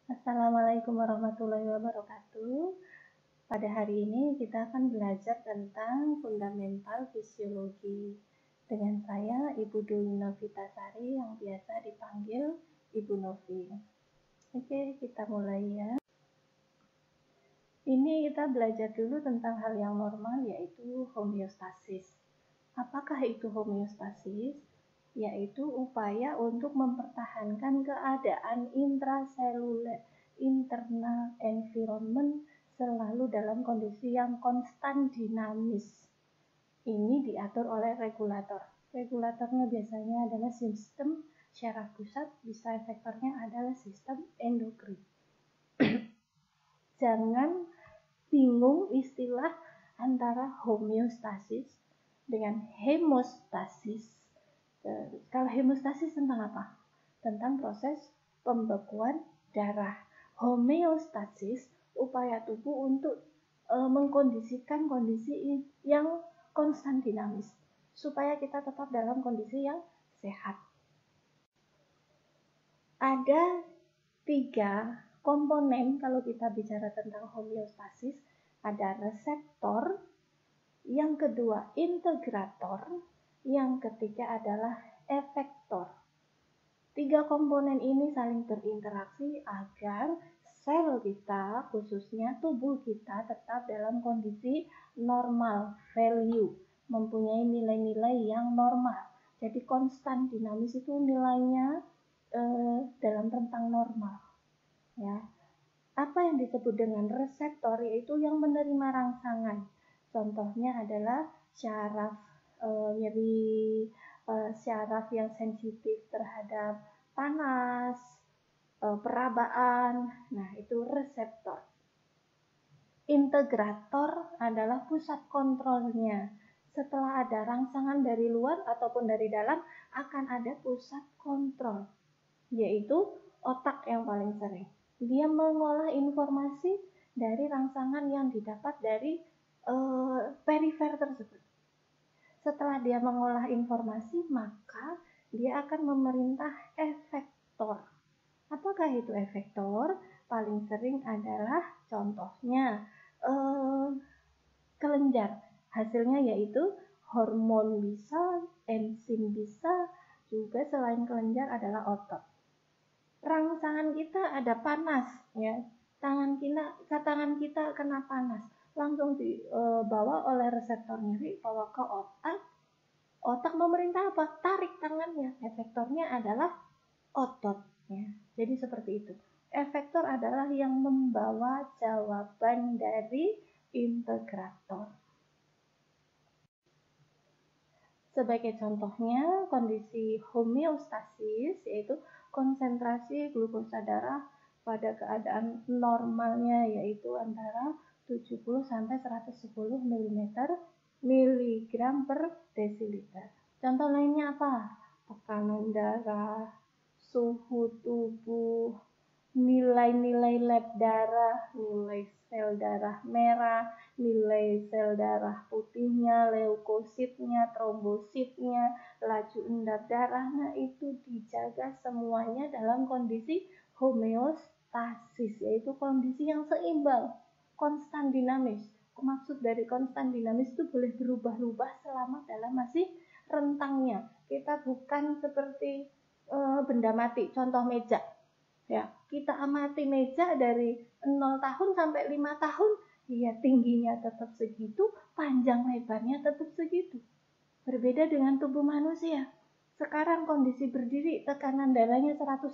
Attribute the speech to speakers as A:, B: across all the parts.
A: Assalamualaikum warahmatullahi wabarakatuh. Pada hari ini kita akan belajar tentang fundamental fisiologi. Dengan saya, Ibu Dwi Novitasari yang biasa dipanggil Ibu Novi. Oke, kita mulai ya. Ini kita belajar dulu tentang hal yang normal, yaitu homeostasis. Apakah itu homeostasis? Yaitu upaya untuk mempertahankan keadaan intraseluler, internal environment selalu dalam kondisi yang konstan dinamis. Ini diatur oleh regulator. Regulatornya biasanya adalah sistem syaraf pusat, bisa efektornya adalah sistem endokrin. Jangan bingung istilah antara homeostasis dengan hemostasis. Kalau hemostasis tentang apa? Tentang proses pembekuan darah. Homeostasis upaya tubuh untuk mengkondisikan kondisi yang konstan dinamis supaya kita tetap dalam kondisi yang sehat. Ada 3 komponen kalau kita bicara tentang homeostasis. Ada reseptor, yang kedua integrator, yang ketiga adalah efektor. 3 komponen ini saling berinteraksi agar sel kita, khususnya tubuh kita, tetap dalam kondisi normal, value, mempunyai nilai-nilai yang normal. Jadi konstan dinamis itu nilainya dalam rentang normal. Ya. Apa yang disebut dengan reseptor, yaitu yang menerima rangsangan. Contohnya adalah syaraf syaraf yang sensitif terhadap panas, perabaan. Nah, itu reseptor. Integrator adalah pusat kontrolnya. Setelah ada rangsangan dari luar ataupun dari dalam, akan ada pusat kontrol, yaitu otak yang paling sering. Dia mengolah informasi dari rangsangan yang didapat dari perifer tersebut. Setelah dia mengolah informasi, maka dia akan memerintah efektor. Apakah itu efektor? Paling sering adalah contohnya kelenjar. Hasilnya yaitu hormon bisa, enzim bisa, juga selain kelenjar adalah otot. Rangsangan kita ada panas, ya. Tangan kita kena panas, langsung dibawa oleh reseptor nyeri, bawa ke otak. Otak memerintah apa? Tarik tangannya. Efektornya adalah otot, ya. Jadi seperti itu. Efektor adalah yang membawa jawaban dari integrator. Sebagai contohnya, kondisi homeostasis yaitu konsentrasi glukosa darah pada keadaan normalnya, yaitu antara 70 sampai 110 mg per desiliter. Contoh lainnya apa? Tekanan darah, suhu tubuh, nilai-nilai lab darah, nilai sel darah merah, nilai sel darah putihnya, leukositnya, trombositnya, laju endap darahnya, itu dijaga semuanya dalam kondisi homeostasis, yaitu kondisi yang seimbang, konstan dinamis. Maksud dari konstan dinamis itu boleh berubah-ubah selama dalam masih rentangnya. Kita bukan seperti benda mati, contoh meja. Ya, kita amati meja dari 0 tahun sampai 5 tahun, ya tingginya tetap segitu, panjang lebarnya tetap segitu. Berbeda dengan tubuh manusia. Sekarang kondisi berdiri, tekanan darahnya 110,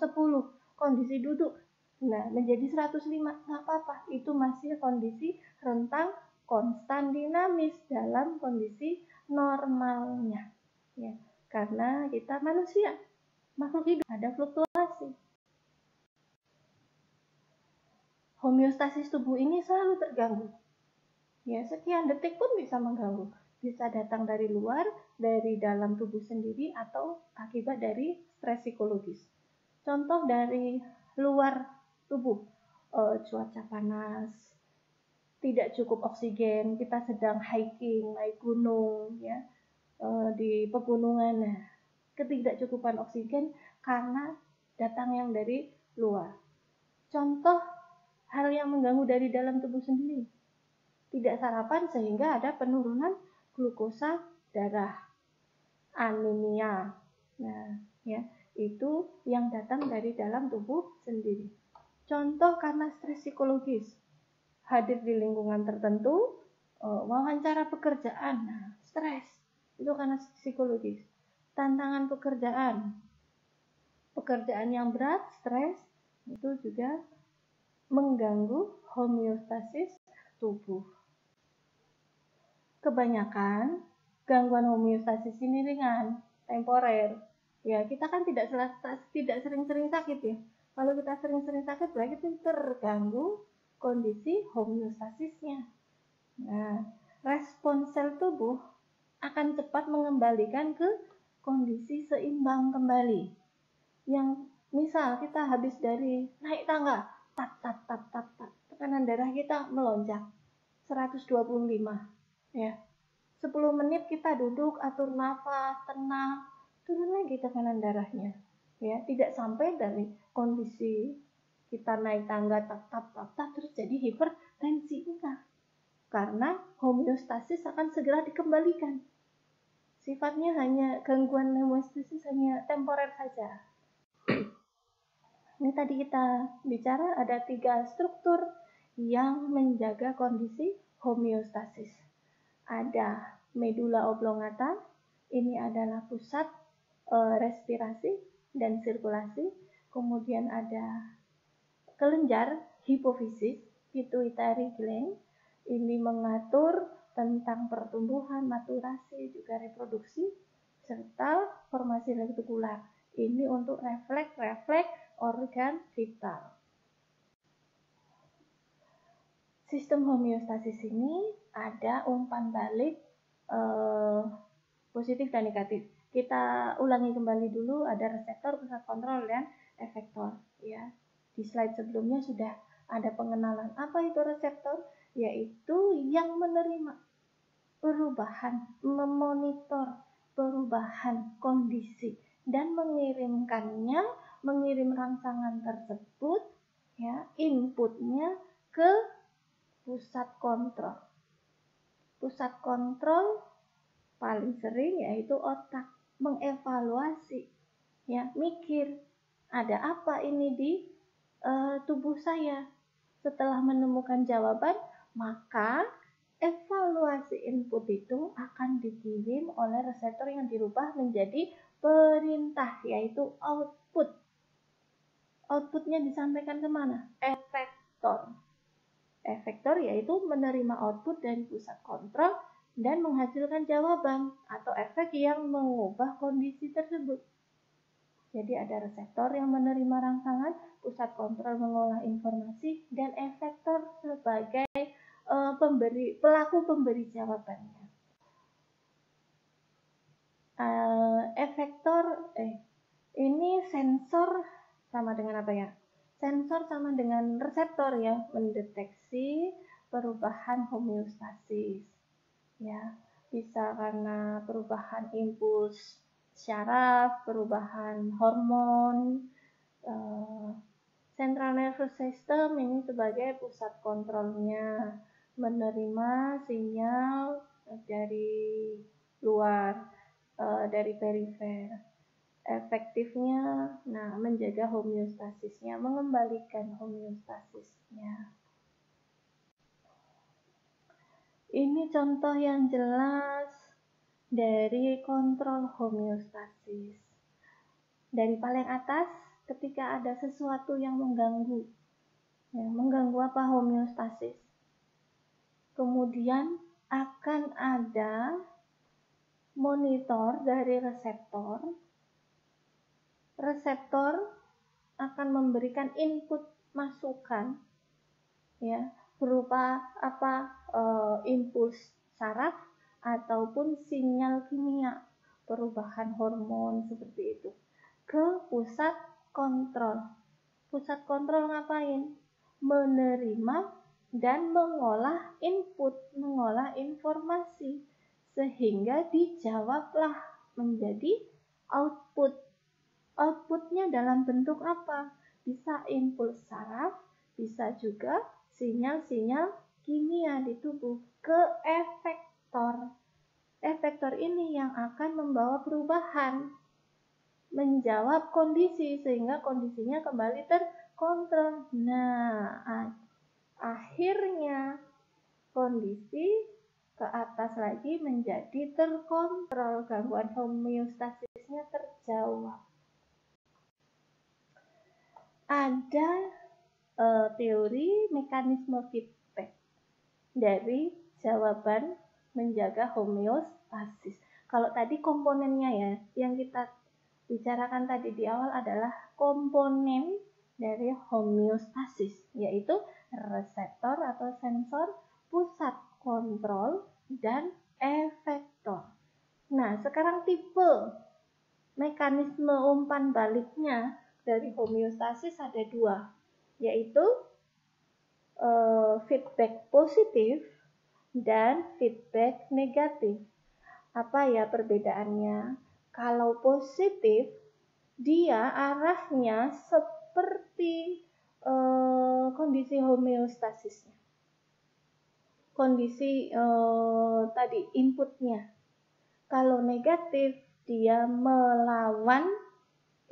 A: kondisi duduk, nah menjadi 105, nggak apa-apa. Itu masih kondisi rentang konstan dinamis dalam kondisi normalnya. Ya, karena kita manusia, makhluk hidup, ada fluktuasi. Homeostasis tubuh ini selalu terganggu. Ya, sekian detik pun bisa mengganggu. Bisa datang dari luar, dari dalam tubuh sendiri, atau akibat dari stres psikologis. Contoh dari luar tubuh, cuaca panas, tidak cukup oksigen, kita sedang hiking, naik gunung, ya, di pegunungan. Nah, ketidakcukupan oksigen karena datang yang dari luar. contoh hal yang mengganggu dari dalam tubuh sendiri. Tidak sarapan sehingga ada penurunan glukosa darah, anemia. Nah, ya, itu yang datang dari dalam tubuh sendiri. Contoh karena stres psikologis, hadir di lingkungan tertentu, wawancara pekerjaan, nah, stres itu karena psikologis. Tantangan pekerjaan yang berat, stres, itu juga mengganggu homeostasis tubuh. Kebanyakan gangguan homeostasis ini ringan, temporer. Ya, kita kan tidak sering-sering sakit ya. Kalau kita sering-sering sakit berarti itu terganggu kondisi homeostasisnya. Nah, respon sel tubuh akan cepat mengembalikan ke kondisi seimbang kembali. Yang misal kita habis dari naik tangga, tekanan darah kita melonjak 125. Ya, 10 menit kita duduk, atur nafas, tenang, turun lagi tekanan darahnya. Ya, tidak sampai dari kondisi kita naik tangga terus jadi hipertensi, enggak. Karena homeostasis akan segera dikembalikan. Sifatnya hanya gangguan homeostasis hanya temporer saja. Ini tadi kita bicara ada 3 struktur yang menjaga kondisi homeostasis. Ada medula oblongata, ini adalah pusat respirasi dan sirkulasi. Kemudian ada kelenjar hipofisis, pituitary gland, ini mengatur tentang pertumbuhan, maturasi, juga reproduksi, serta formasi retikular. Ini untuk refleks organ vital. Sistem homeostasis ini ada umpan balik positif dan negatif. Kita ulangi kembali dulu, ada reseptor, pusat kontrol, dan efektor. Ya, di slide sebelumnya sudah ada pengenalan. Apa itu reseptor? Yaitu yang menerima perubahan, memonitor perubahan kondisi dan mengirim rangsangan tersebut, ya, inputnya ke pusat kontrol. Pusat kontrol paling sering yaitu otak, mengevaluasi, ya, mikir ada apa ini di tubuh saya. Setelah menemukan jawaban, maka evaluasi input itu akan dikirim oleh reseptor yang dirubah menjadi perintah, yaitu output. Outputnya disampaikan kemana? Efektor. Efektor yaitu menerima output dari pusat kontrol dan menghasilkan jawaban atau efek yang mengubah kondisi tersebut. Jadi ada reseptor yang menerima rangsangan, pusat kontrol mengolah informasi, dan efektor sebagai pelaku pemberi jawabannya. Ini sensor sama dengan apa ya? Sensor sama dengan reseptor ya, mendeteksi perubahan homeostasis. Ya, bisa karena perubahan impuls syaraf, perubahan hormon. Central nervous system ini sebagai pusat kontrolnya, menerima sinyal dari luar, dari perifer. Efektifnya, nah, menjaga homeostasisnya, mengembalikan homeostasisnya. Ini contoh yang jelas dari kontrol homeostasis. Dari paling atas, ketika ada sesuatu yang mengganggu, ya, mengganggu apa? Homeostasis. Kemudian akan ada monitor dari reseptor. Reseptor akan memberikan input masukan, ya, berupa apa? Impuls saraf ataupun sinyal kimia, perubahan hormon seperti itu, ke pusat kontrol. Pusat kontrol ngapain? Menerima dan mengolah input, mengolah informasi, sehingga dijawablah menjadi output. Outputnya dalam bentuk apa? bisa impuls saraf, bisa juga sinyal-sinyal kimia di tubuh ke efektor. Efektor ini yang akan membawa perubahan, menjawab kondisi sehingga kondisinya kembali terkontrol. Nah, akhirnya kondisi ke atas lagi menjadi terkontrol, gangguan homeostasisnya terjawab. Ada teori mekanisme feedback dari jawaban menjaga homeostasis. Kalau tadi komponennya ya, yang kita bicarakan tadi di awal adalah komponen dari homeostasis, yaitu reseptor atau sensor, pusat kontrol, dan efektor. Nah, sekarang tipe mekanisme umpan baliknya dari homeostasis ada dua, yaitu feedback positif dan feedback negatif. Apa ya perbedaannya? Kalau positif, dia arahnya seperti kondisi homeostasisnya. Kondisi tadi inputnya. Kalau negatif, dia melawan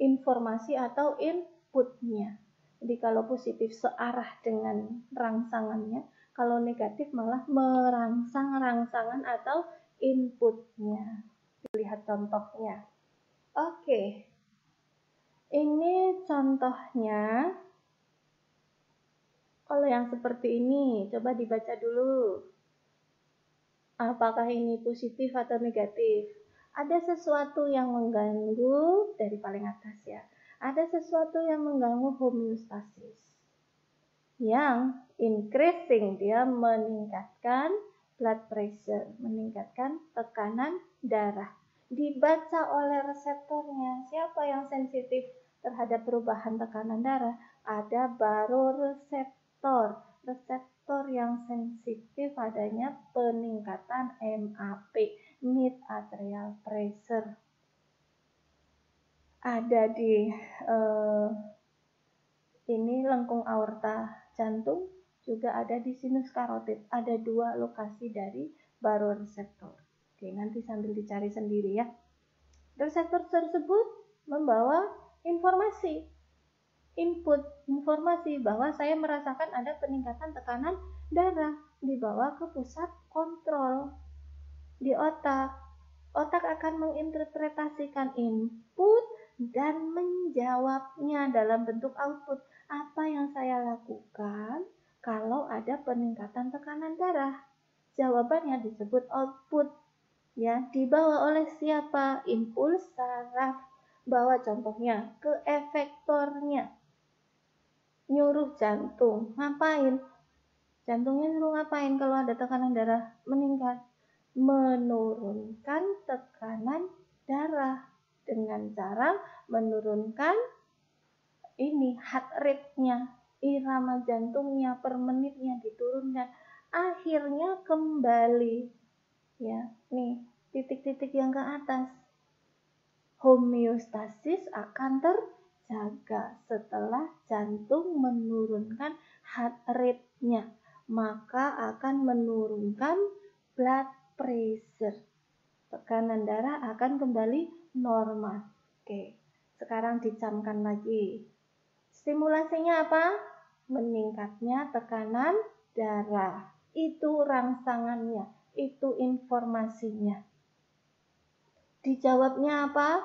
A: informasi atau inputnya. Jadi kalau positif searah dengan rangsangannya, kalau negatif malah merangsang rangsangan atau inputnya. Lihat contohnya. Oke. Ini contohnya. Kalau yang seperti ini, coba dibaca dulu. Apakah ini positif atau negatif? Ada sesuatu yang mengganggu dari paling atas ya. Ada sesuatu yang mengganggu homeostasis. Yang increasing, dia meningkatkan blood pressure, meningkatkan tekanan darah. Dibaca oleh reseptornya. Siapa yang sensitif terhadap perubahan tekanan darah? Ada baroreseptor. Reseptor yang sensitif adanya peningkatan MAP, mid atrial pressure. Ada di ini lengkung aorta jantung, juga ada di sinus karotid. Ada dua lokasi dari baroreseptor. Oke, nanti sambil dicari sendiri ya. Reseptor tersebut membawa informasi, input informasi bahwa saya merasakan ada peningkatan tekanan darah, dibawa ke pusat kontrol di otak. Otak akan menginterpretasikan input dan menjawabnya dalam bentuk output. Apa yang saya lakukan kalau ada peningkatan tekanan darah? Jawabannya disebut output. Ya, dibawa oleh siapa? Impuls saraf. Bawa contohnya ke efektornya. Nyuruh jantung. Ngapain? Jantungnya nyuruh ngapain kalau ada tekanan darah meningkat? Menurunkan tekanan darah dengan cara menurunkan ini heart rate-nya, irama jantungnya per menitnya diturunkan. Akhirnya kembali ya, nih titik-titik yang ke atas. Homeostasis akan terjaga setelah jantung menurunkan heart rate-nya, maka akan menurunkan blood pressure. Tekanan darah akan kembali normal. Oke, sekarang dicamkan lagi. Stimulasinya apa? Meningkatnya tekanan darah. Itu rangsangannya, itu informasinya. Dijawabnya apa?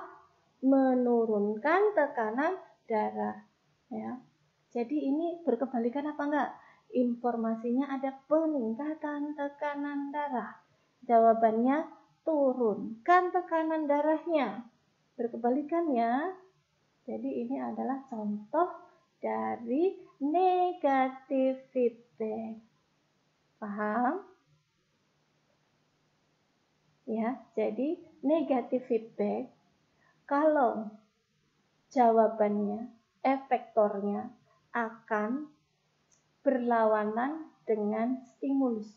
A: Menurunkan tekanan darah. Ya. Jadi ini berkebalikan apa enggak? Informasinya ada peningkatan tekanan darah. Jawabannya turunkan tekanan darahnya. Berkebalikan ya. Jadi ini adalah contoh dari negative feedback. Paham? Ya, jadi negative feedback kalau jawabannya, efektornya akan berlawanan dengan stimulus.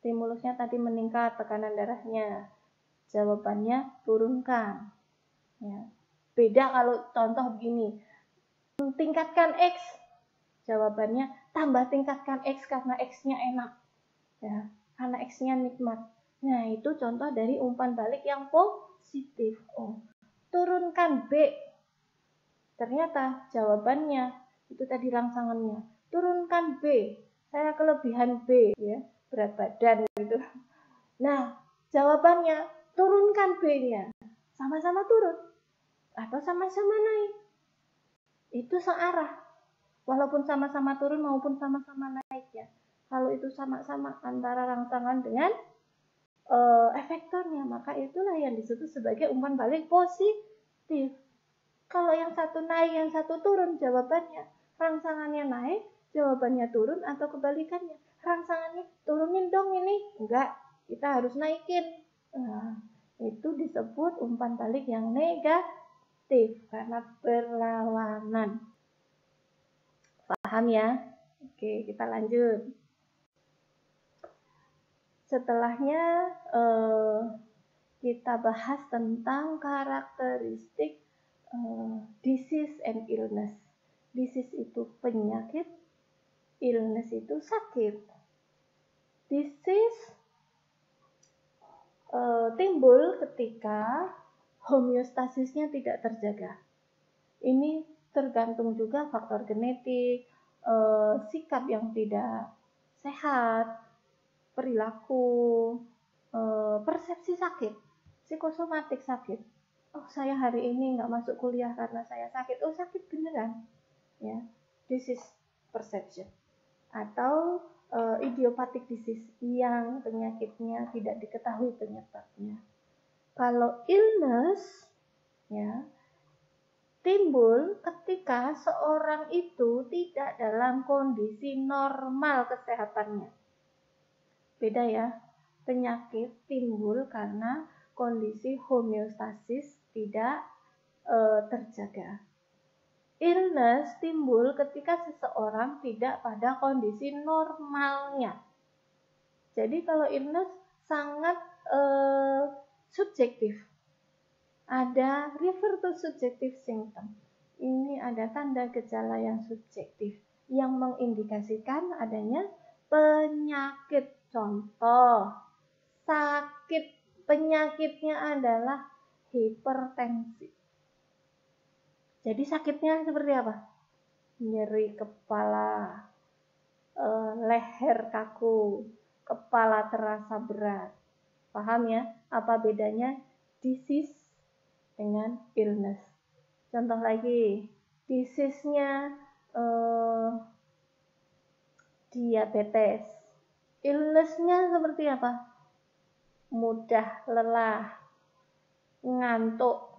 A: Stimulusnya tadi meningkat tekanan darahnya, jawabannya turunkan. Ya. Beda kalau contoh begini, tingkatkan X. Jawabannya tambah tingkatkan X karena X-nya enak. Ya, karena X-nya nikmat. Nah, itu contoh dari umpan balik yang positif. Oh, turunkan B. Ternyata jawabannya itu tadi rangsangannya. Turunkan B. Saya kelebihan B, ya, berat badan gitu. Nah, jawabannya turunkan B-nya. Sama-sama turun atau sama-sama naik. Itu searah. Walaupun sama-sama turun maupun sama-sama naik ya. Kalau itu sama-sama antara rangsangan dengan efektornya, maka itulah yang disebut sebagai umpan balik positif. Kalau yang satu naik, yang satu turun, jawabannya rangsangannya naik, jawabannya turun, atau kebalikannya. Rangsangannya turunin dong ini. Enggak, kita harus naikin. Nah, itu disebut umpan balik yang negatif karena berlawanan. Paham ya? Oke, kita lanjut. Setelahnya kita bahas tentang karakteristik disease and illness. Disease itu penyakit, illness itu sakit. Disease timbul ketika homeostasisnya tidak terjaga. Ini tergantung juga faktor genetik, sikap yang tidak sehat, perilaku, persepsi sakit, psikosomatik sakit. Oh, saya hari ini nggak masuk kuliah karena saya sakit. Oh, sakit beneran. Ya, disease perception. Atau idiopathic disease yang penyakitnya tidak diketahui penyebabnya. Kalau illness, ya, timbul ketika seorang itu tidak dalam kondisi normal kesehatannya. Beda ya, penyakit timbul karena kondisi homeostasis tidak terjaga. Illness timbul ketika seseorang tidak pada kondisi normalnya. Jadi kalau illness sangat subjektif. Ada refer to subjective symptom. Ini ada tanda gejala yang subjektif yang mengindikasikan adanya penyakit. Contoh, sakit, penyakitnya adalah hipertensi. Jadi sakitnya seperti apa? Nyeri kepala, leher kaku, kepala terasa berat. Paham ya? Apa bedanya disease dengan illness? Contoh lagi, disease-nya diabetes. Illness-nya seperti apa? Mudah lelah, ngantuk,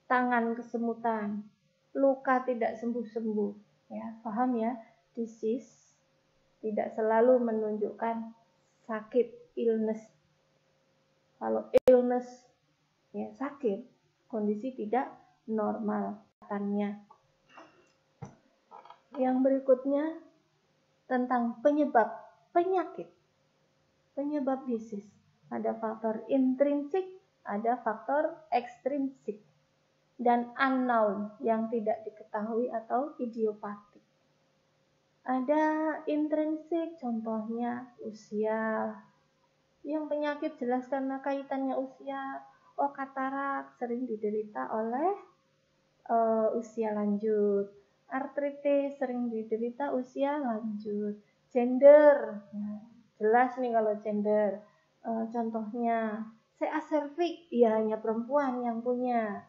A: tangan kesemutan, luka tidak sembuh-sembuh. Ya, paham ya? Disease tidak selalu menunjukkan sakit, illness. Kalau illness, ya sakit, kondisi tidak normal katanya. Yang berikutnya tentang penyebab penyakit. Penyebab disease. Ada faktor intrinsik, ada faktor ekstrinsik. Dan unknown yang tidak diketahui atau idiopatik. Ada intrinsik, contohnya usia. Yang penyakit jelas karena kaitannya usia. Oh, katarak sering diderita oleh usia lanjut. Artritis sering diderita usia lanjut. Gender, nah, jelas nih kalau gender. Contohnya CA cervix, ya hanya perempuan yang punya.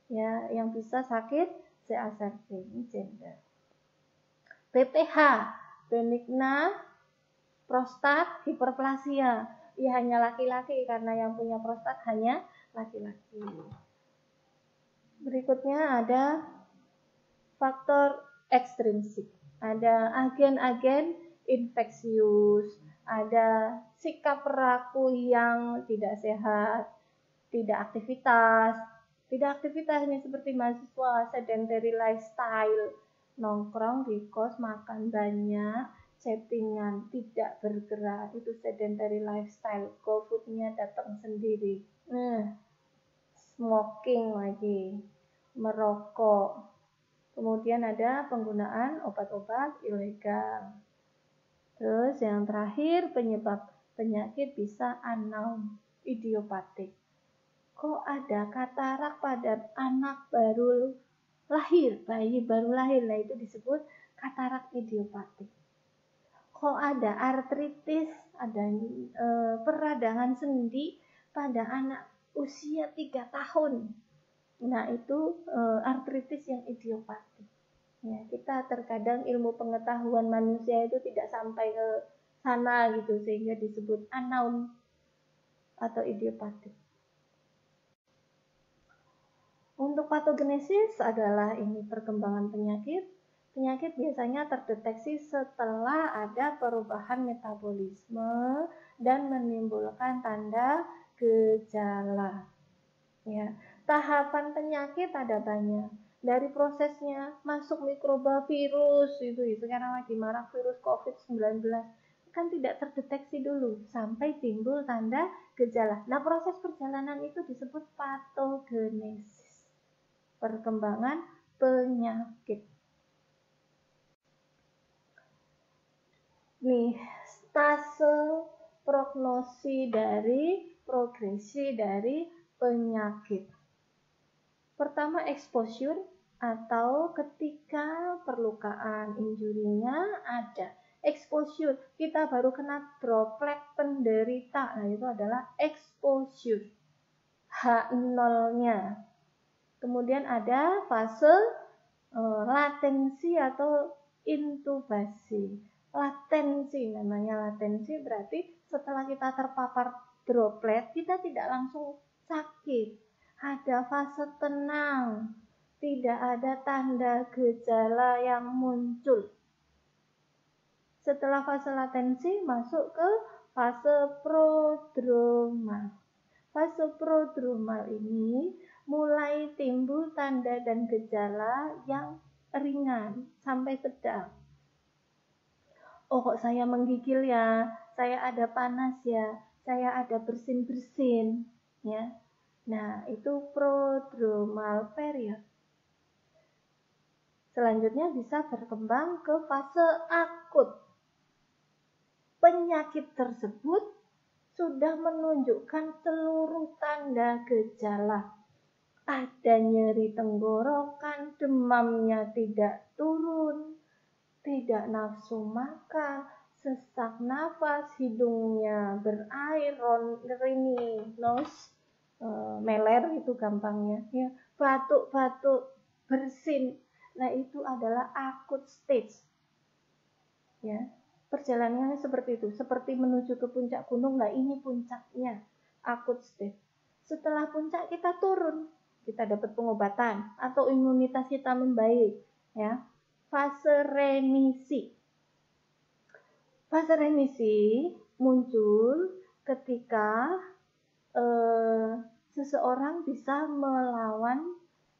A: Ya, yang bisa sakit CA cervix, ini gender. BPH, benigna prostat hiperplasia. Ya hanya laki-laki karena yang punya prostat hanya laki-laki. Berikutnya ada faktor ekstrinsik. Ada agen-agen infeksius, ada sikap perilaku yang tidak sehat, tidak aktivitas. Tidak aktivitas ini seperti mahasiswa, sedentary lifestyle, nongkrong di kos, makan banyak, chattingan, tidak bergerak, itu sedentary lifestyle. GoFood-nya datang sendiri. Smoking lagi. merokok. Kemudian ada penggunaan obat-obat ilegal. Terus yang terakhir, penyebab penyakit bisa unknown, idiopatik. Kok ada katarak pada anak baru lahir, bayi baru lahir, nah itu disebut katarak idiopatik. Kok ada artritis, ada peradangan sendi pada anak usia 3 tahun. Nah itu artritis yang idiopatik. Ya, kita terkadang ilmu pengetahuan manusia itu tidak sampai ke sana gitu, sehingga disebut unknown atau idiopatik. Untuk patogenesis adalah ini perkembangan penyakit. Penyakit biasanya terdeteksi setelah ada perubahan metabolisme dan menimbulkan tanda gejala. Ya, tahapan penyakit ada banyak. Dari prosesnya masuk mikroba virus itu sekarang lagi marak virus COVID-19 kan tidak terdeteksi dulu sampai timbul tanda gejala. Nah, proses perjalanan itu disebut patogenesis. Perkembangan penyakit. Nih, stase prognosi dari progresi dari penyakit. Pertama, exposure atau ketika perlukaan injurinya ada. Exposure, kita baru kena droplet penderita. Nah, itu adalah exposure. H0-nya. Kemudian ada fase latensi atau intubasi. Latensi, namanya latensi berarti setelah kita terpapar droplet, kita tidak langsung sakit. Ada fase tenang, tidak ada tanda gejala yang muncul. Setelah fase latensi masuk ke fase prodromal. Fase prodromal ini mulai timbul tanda dan gejala yang ringan sampai sedang. Oh, kok saya menggigil ya, saya ada panas ya, saya ada bersin-bersin ya. Nah, itu prodromal period. Selanjutnya bisa berkembang ke fase akut. Penyakit tersebut sudah menunjukkan seluruh tanda gejala. Ada nyeri tenggorokan, demamnya tidak turun, tidak nafsu makan, sesak nafas, hidungnya berair, runny nose, meler itu gampangnya, ya, batuk-batuk, bersin. Nah, itu adalah acute stage. Ya, perjalanannya seperti itu, seperti menuju ke puncak gunung. Nah, ini puncaknya, acute stage. Setelah puncak kita turun, kita dapat pengobatan atau imunitas kita membaik, ya. Fase remisi. Fase remisi muncul ketika seseorang bisa melawan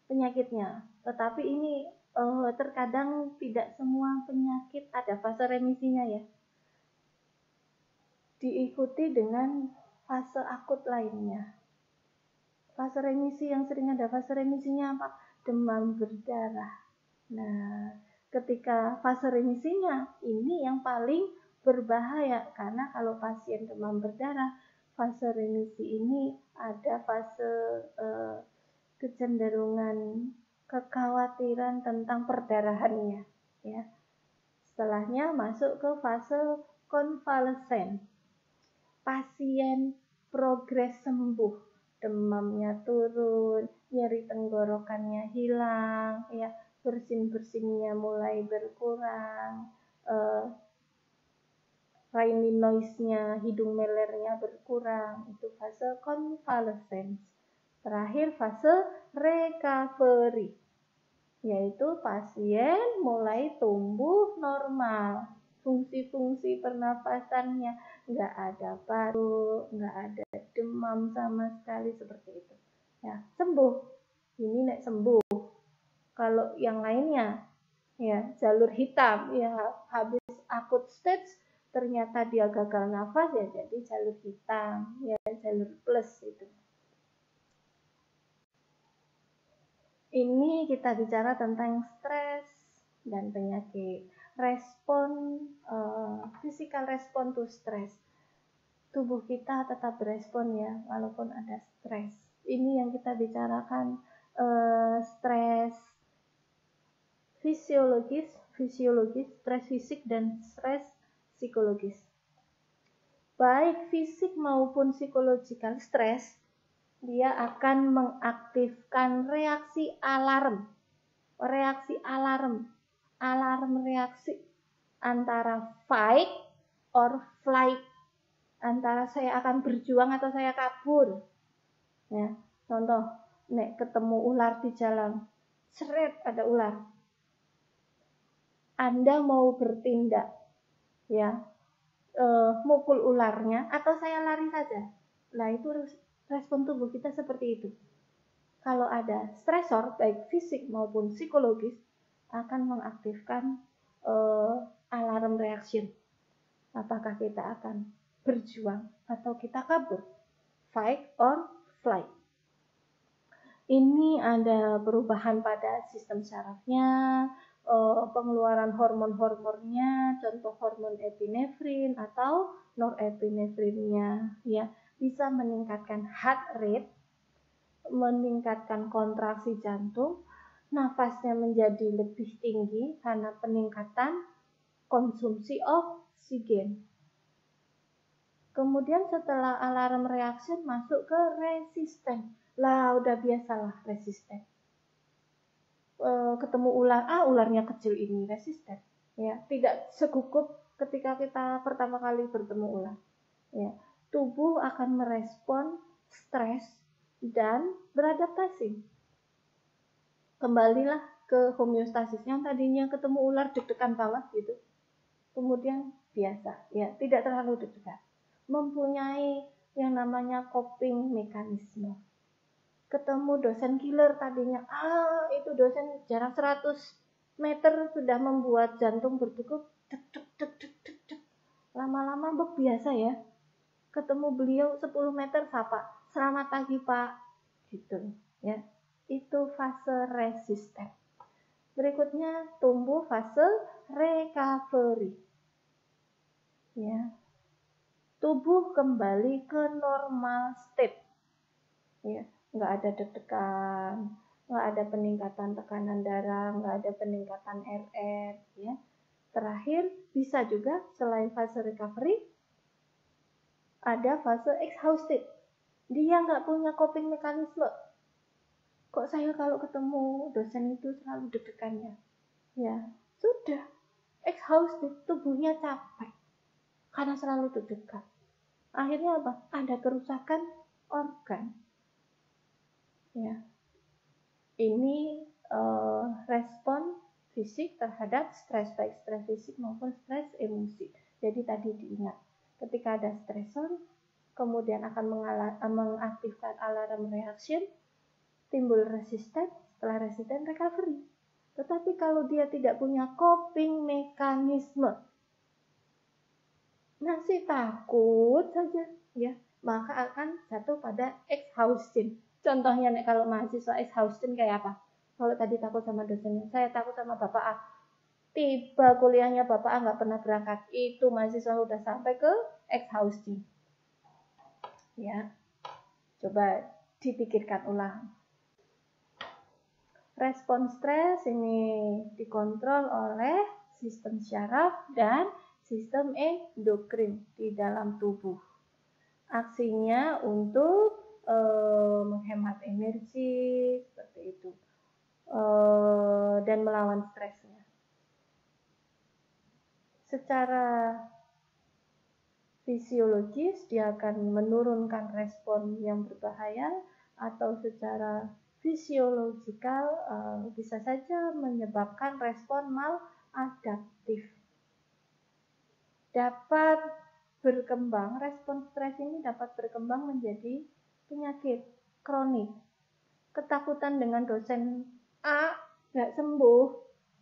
A: penyakitnya. Tetapi ini terkadang tidak semua penyakit ada fase remisinya ya. Diikuti dengan fase akut lainnya. Fase remisi yang sering ada fase remisinya apa? Demam berdarah. Nah, ketika fase remisinya ini yang paling berbahaya karena kalau pasien demam berdarah, fase remisi ini ada fase kecenderungan kekhawatiran tentang perdarahannya, ya. Setelahnya masuk ke fase konvalesen. Pasien progres sembuh, demamnya turun, nyeri tenggorokannya hilang, ya, bersin-bersinnya mulai berkurang, runny noise-nya, hidung melernya berkurang. Itu fase konvalesen. Terakhir fase recovery, yaitu pasien mulai tumbuh normal, fungsi-fungsi pernapasannya nggak ada batuk, nggak ada demam sama sekali seperti itu. Ya, sembuh. Ini nek sembuh. Kalau yang lainnya, ya jalur hitam, ya habis acute stage ternyata dia gagal nafas, ya jadi jalur hitam, ya jalur plus itu. Ini kita bicara tentang stres dan penyakit. Physical respon to stress. Tubuh kita tetap berespon ya, walaupun ada stres. Ini yang kita bicarakan, stres fisiologis, stres fisik dan stres psikologis. Baik fisik maupun psikologikal stres, dia akan mengaktifkan reaksi alarm reaksi antara fight or flight, antara saya akan berjuang atau saya kabur. Ya, contoh, nek ketemu ular di jalan, seret ada ular, Anda mau bertindak, ya, mukul ularnya atau saya lari saja. Nah, itu respon tubuh kita seperti itu. Kalau ada stresor, baik fisik maupun psikologis, akan mengaktifkan alarm reaction. Apakah kita akan berjuang atau kita kabur? Fight or flight. Ini ada perubahan pada sistem sarafnya, pengeluaran hormon-hormonnya, contoh hormon epinefrin atau norepinefrinnya, ya, bisa meningkatkan heart rate, meningkatkan kontraksi jantung, nafasnya menjadi lebih tinggi karena peningkatan konsumsi oksigen. Kemudian setelah alarm reaction masuk ke resisten. Lah udah biasalah resisten. Ketemu ular, ularnya kecil ini resisten. Ya, tidak segugup ketika kita pertama kali bertemu ular. Ya, tubuh akan merespon stres dan beradaptasi. Kembalilah ke homeostasis. Yang tadinya ketemu ular deg-degan banget gitu, kemudian biasa, ya, tidak terlalu deg-degan. Mempunyai yang namanya coping mekanisme. Ketemu dosen killer tadinya, itu dosen jarak 100 meter sudah membuat jantung berdegup, deg deg deg deg deg deg. Lama-lama biasa ya. Ketemu beliau 10 meter sapa, "Selamat pagi, Pak." Gitu, ya. Itu fase resisten. Berikutnya tumbuh fase recovery. Ya. Tubuh kembali ke normal state. Ya, nggak ada deg-degan, nggak ada peningkatan tekanan darah, nggak ada peningkatan RR, ya. Terakhir bisa juga selain fase recovery ada fase exhausted. Dia nggak punya coping mekanisme. Kok saya kalau ketemu dosen itu selalu deg-degannya? Ya, sudah. Exhausted, tubuhnya capek. Karena selalu deg-degan. Akhirnya apa? Ada kerusakan organ. Ya. Ini respon fisik terhadap stres, baik stres fisik maupun stres emosi. Jadi tadi diingat, ketika ada stresor, kemudian akan mengaktifkan alarm reaction, timbul resisten, setelah resisten recovery. Tetapi kalau dia tidak punya coping mekanisme, masih takut saja, ya, maka akan jatuh pada exhaustion. Contohnya kalau mahasiswa exhaustion kayak apa? Kalau tadi takut sama dosennya, saya takut sama Bapak A. Tiba kuliahnya Bapak A nggak pernah berangkat, itu mahasiswa udah sampai ke exhaustion. Ya, coba dipikirkan ulang. Respon stres ini dikontrol oleh sistem syaraf dan sistem endokrin di dalam tubuh. Aksinya untuk menghemat energi seperti itu, dan melawan stresnya. Secara fisiologis dia akan menurunkan respon yang berbahaya, atau secara fisiologikal bisa saja menyebabkan respon maladaptif. Dapat berkembang, respon stres ini dapat berkembang menjadi penyakit kronik. Ketakutan dengan dosen A nggak sembuh,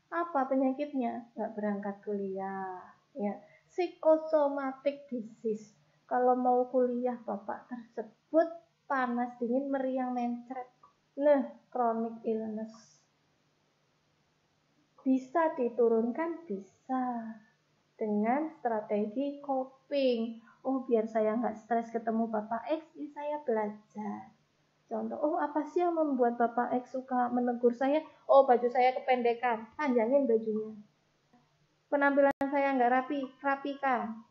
A: apa penyakitnya? Nggak berangkat kuliah, ya. Psikosomatik disease. Kalau mau kuliah Bapak tersebut panas dingin meriang mencret, Nah, chronic illness bisa diturunkan, bisa dengan strategi coping. Oh, biar saya nggak stres ketemu Bapak X, ini saya belajar. Contoh, oh apa sih yang membuat Bapak X suka menegur saya? Oh, baju saya kependekan, panjangin bajunya. Penampilan saya nggak rapikan.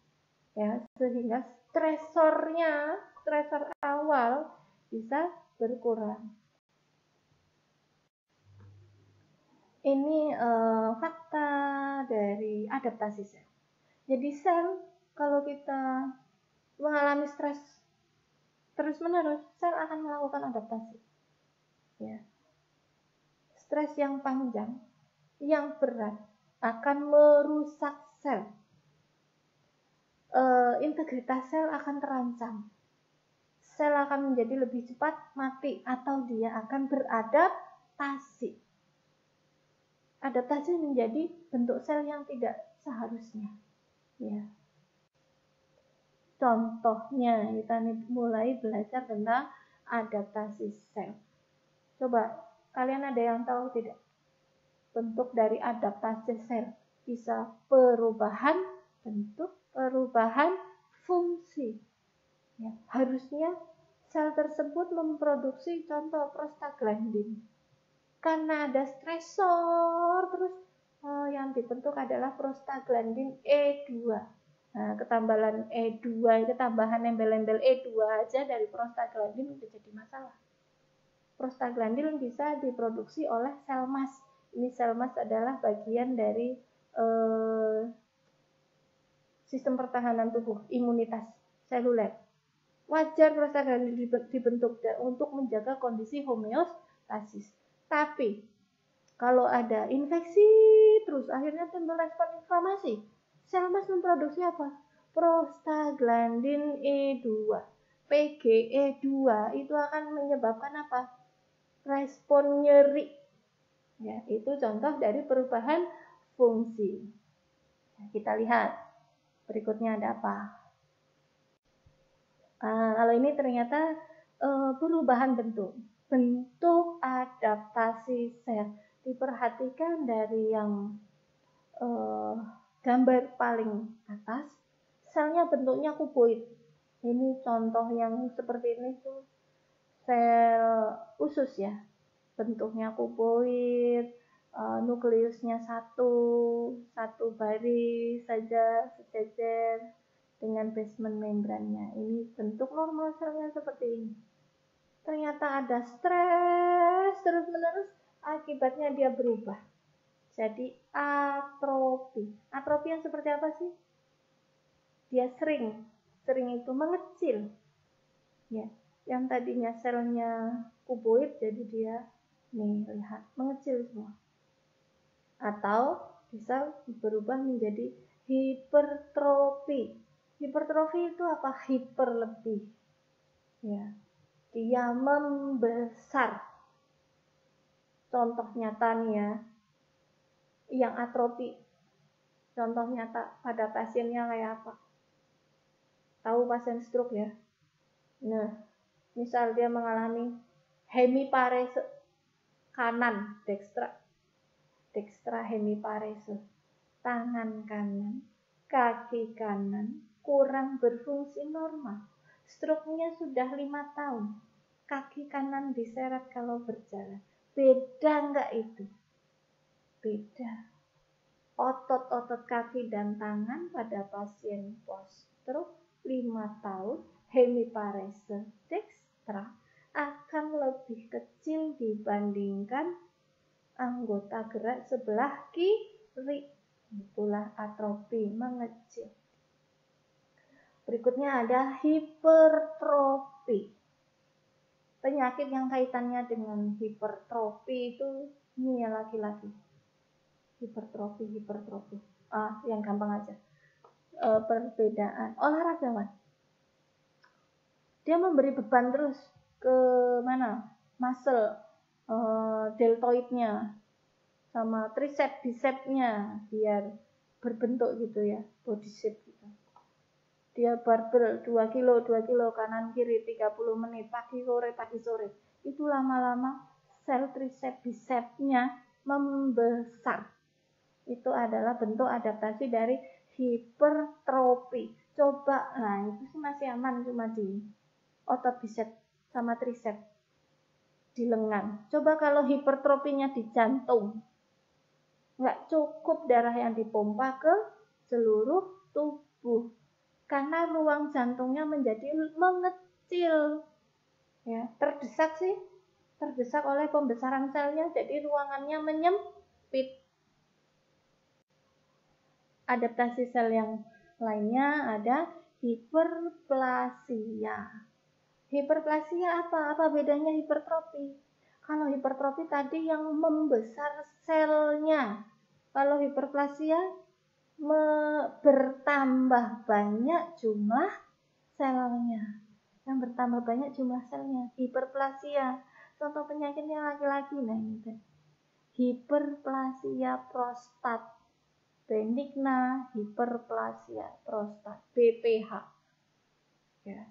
A: Ya, sehingga stresor awal bisa berkurang. Ini fakta dari adaptasi sel. Jadi sel, kalau kita mengalami stres terus-menerus, sel akan melakukan adaptasi. Ya. Stres yang panjang, yang berat, akan merusak sel. Integritas sel akan terancam. Sel akan menjadi lebih cepat mati atau dia akan beradaptasi. Adaptasi menjadi bentuk sel yang tidak seharusnya. Ya. Contohnya, kita mulai belajar tentang adaptasi sel. Coba, kalian ada yang tahu tidak? Bentuk dari adaptasi sel. Bisa perubahan bentuk, perubahan fungsi. Ya, harusnya sel tersebut memproduksi contoh prostaglandin. Karena ada stresor, terus yang dibentuk adalah prostaglandin E2. Nah, ketambahan E2, itu tambahan embel-embel E2 aja dari prostaglandin udah jadi masalah. Prostaglandin bisa diproduksi oleh sel mas. Ini sel mas adalah bagian dari sistem pertahanan tubuh, imunitas seluler. Wajar prostaglandin dibentuk untuk menjaga kondisi homeostasis. Tapi kalau ada infeksi terus akhirnya timbul respon inflamasi, sel mas memproduksi apa? Prostaglandin E2. PGE2 itu akan menyebabkan apa? Respon nyeri. Ya, itu contoh dari perubahan fungsi. Nah, kita lihat berikutnya ada apa? Kalau ini ternyata perubahan bentuk adaptasi sel. Diperhatikan dari yang gambar paling atas, selnya bentuknya kuboid. Ini contoh yang seperti ini tuh sel usus ya, bentuknya kuboid, nukleusnya satu baris saja sejajar dengan basement membrannya. Ini bentuk normal selnya seperti ini. Ternyata ada stres terus-menerus, akibatnya dia berubah jadi atrofi. Atrofi yang seperti apa sih? Dia sering itu mengecil. Ya, yang tadinya selnya kuboid jadi dia nih lihat mengecil semua. Atau bisa berubah menjadi hipertrofi. Hipertrofi itu apa? Hiper lebih. Ya, dia membesar. Contoh nyata nih ya, yang atrofi. Contoh nyata pada pasiennya kayak apa? Tahu pasien stroke ya? Nah, misal dia mengalami hemiparese kanan, dextra hemiparese, tangan kanan, kaki kanan kurang berfungsi normal. Stroke-nya sudah 5 tahun. Kaki kanan diseret kalau berjalan. Beda enggak itu? Beda. Otot-otot kaki dan tangan pada pasien post-stroke 5 tahun hemiparese dextra akan lebih kecil dibandingkan anggota gerak sebelah kiri. Itulah atrofi, mengecil. Berikutnya ada hipertrofi. Penyakit yang kaitannya dengan hipertrofi itu ini ya laki-laki. Hipertrofi. Yang gampang aja. Perbedaan olahragawan. Dia memberi beban terus ke mana? Muscle deltoidnya sama tricep bicepnya biar berbentuk gitu ya, body shape gitu. Dia barbel 2 kilo kanan kiri 30 menit pagi sore. Itu lama-lama sel triceps bicepsnya membesar. Itu adalah bentuk adaptasi dari hipertrofi. Coba, nah itu sih masih aman cuma di otot biceps sama triceps di lengan. Coba kalau hipertrofinya di jantung, nggak cukup darah yang dipompa ke seluruh tubuh karena ruang jantungnya menjadi mengecil, ya, terdesak oleh pembesaran selnya, jadi ruangannya menyempit. Adaptasi sel yang lainnya ada hiperplasia. Hiperplasia apa? Apa bedanya hipertrofi? Kalau hipertrofi tadi yang membesar selnya. Kalau hiperplasia bertambah banyak jumlah selnya. Yang bertambah banyak jumlah selnya. Hiperplasia. Contoh penyakitnya laki-laki. Nah ini. Hiperplasia prostat. Benigna hiperplasia prostat. BPH. Ya.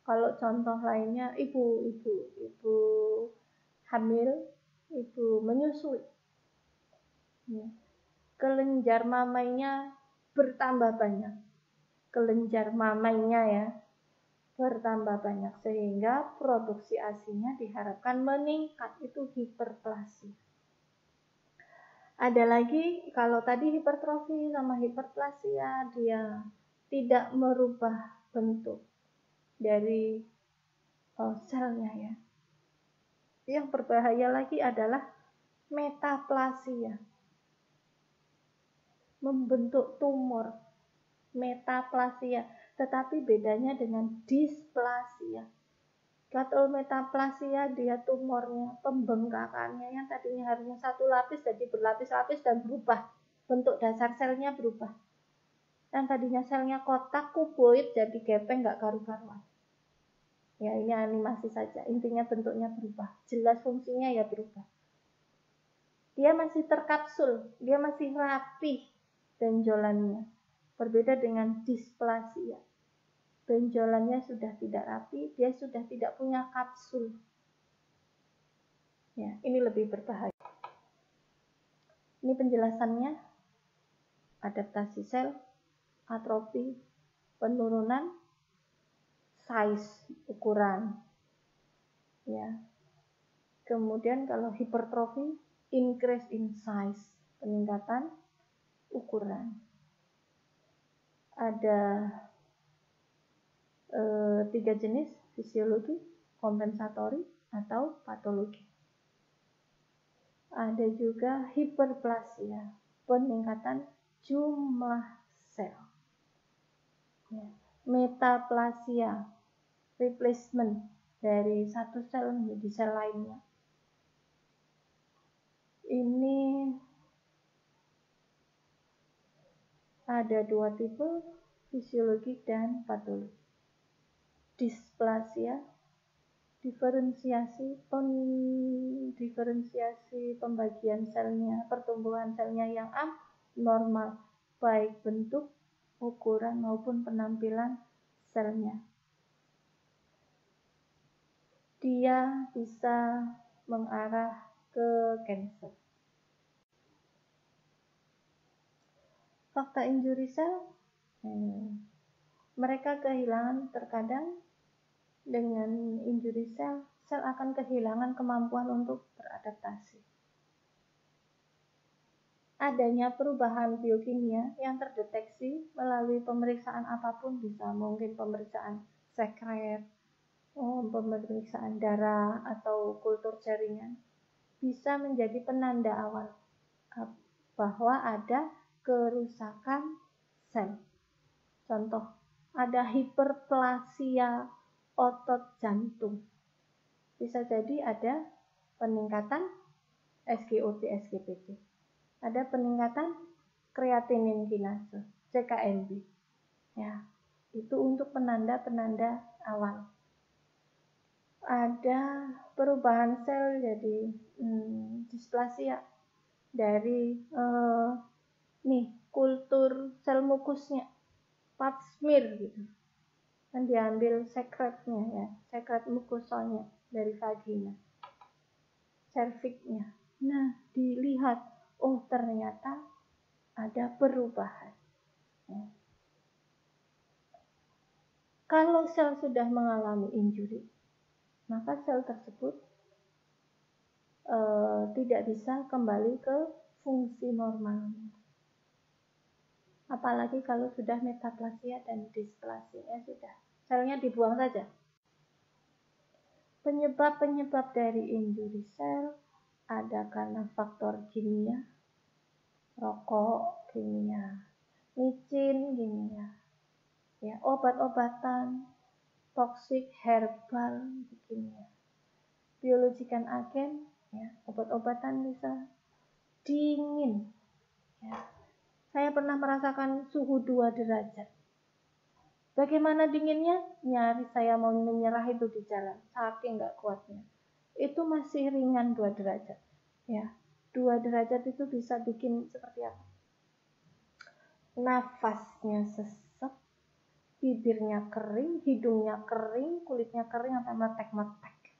A: Kalau contoh lainnya ibu hamil, ibu menyusui, ya. Kelenjar mamainya bertambah banyak, kelenjar mamainya ya bertambah banyak sehingga produksi ASI-nya diharapkan meningkat, itu hiperplasia. Ada lagi kalau tadi hipertrofi sama hiperplasia dia tidak merubah bentuk dari selnya ya. Yang berbahaya lagi adalah metaplasia. Membentuk tumor. Metaplasia. Tetapi bedanya dengan displasia. Kalau metaplasia dia tumornya, pembengkakannya yang tadinya harusnya satu lapis jadi berlapis-lapis dan berubah. Bentuk dasar selnya berubah. Yang tadinya selnya kotak, kuboid jadi gepeng gak karu-karuan. Ya ini animasi saja, intinya bentuknya berubah, jelas fungsinya ya berubah. Dia masih terkapsul, dia masih rapi benjolannya. Berbeda dengan displasia. Benjolannya sudah tidak rapi, dia sudah tidak punya kapsul. Ya, ini lebih berbahaya. Ini penjelasannya. Adaptasi sel, atrofi, penurunan, size, ukuran. Ya. Kemudian kalau hipertrofi, increase in size, peningkatan ukuran. Ada 3 jenis, fisiologi, kompensatori, atau patologi. Ada juga hiperplasia, peningkatan jumlah sel. Ya. Metaplasia, replacement dari satu sel menjadi sel lainnya. Ini ada 2 tipe, fisiologi dan patologi. Displasia, diferensiasi pembagian selnya, pertumbuhan selnya yang abnormal, baik bentuk, ukuran maupun penampilan selnya. Dia bisa mengarah ke kanker. Fakta injury sel, mereka kehilangan terkadang dengan injury sel akan kehilangan kemampuan untuk beradaptasi. Adanya perubahan biokimia yang terdeteksi melalui pemeriksaan apapun, bisa mungkin pemeriksaan sekret, pemeriksaan darah atau kultur jaringan, bisa menjadi penanda awal bahwa ada kerusakan sel. Contoh, ada hiperplasia otot jantung. Bisa jadi ada peningkatan SGOT, SGPT. Ada peningkatan kreatinin kinase, CKMB. Ya, itu untuk penanda-penanda awal. Ada perubahan sel jadi displasia dari kultur sel mukusnya, pap smear gitu. Kan diambil sekretnya ya, sekret mukosalnya dari vagina. cerviknya. Nah, dilihat, oh ternyata ada perubahan. Kalau sel sudah mengalami injury, maka sel tersebut tidak bisa kembali ke fungsi normal. Apalagi kalau sudah metaplasia dan displasia, sudah, selnya dibuang saja. Penyebab-penyebab dari injury sel ada karena faktor kimia, rokok kimia, micin kimia, ya, obat-obatan, toksik herbal kimia, biologikan agen, ya, obat-obatan bisa, dingin, ya. Saya pernah merasakan suhu 2 derajat. Bagaimana dinginnya? Nyaris saya mau menyerah itu di jalan, saking nggak kuatnya. Itu masih ringan 2 derajat. Ya, 2 derajat itu bisa bikin seperti apa? Nafasnya sesek, bibirnya kering, hidungnya kering, kulitnya kering sampai meletek-meletek.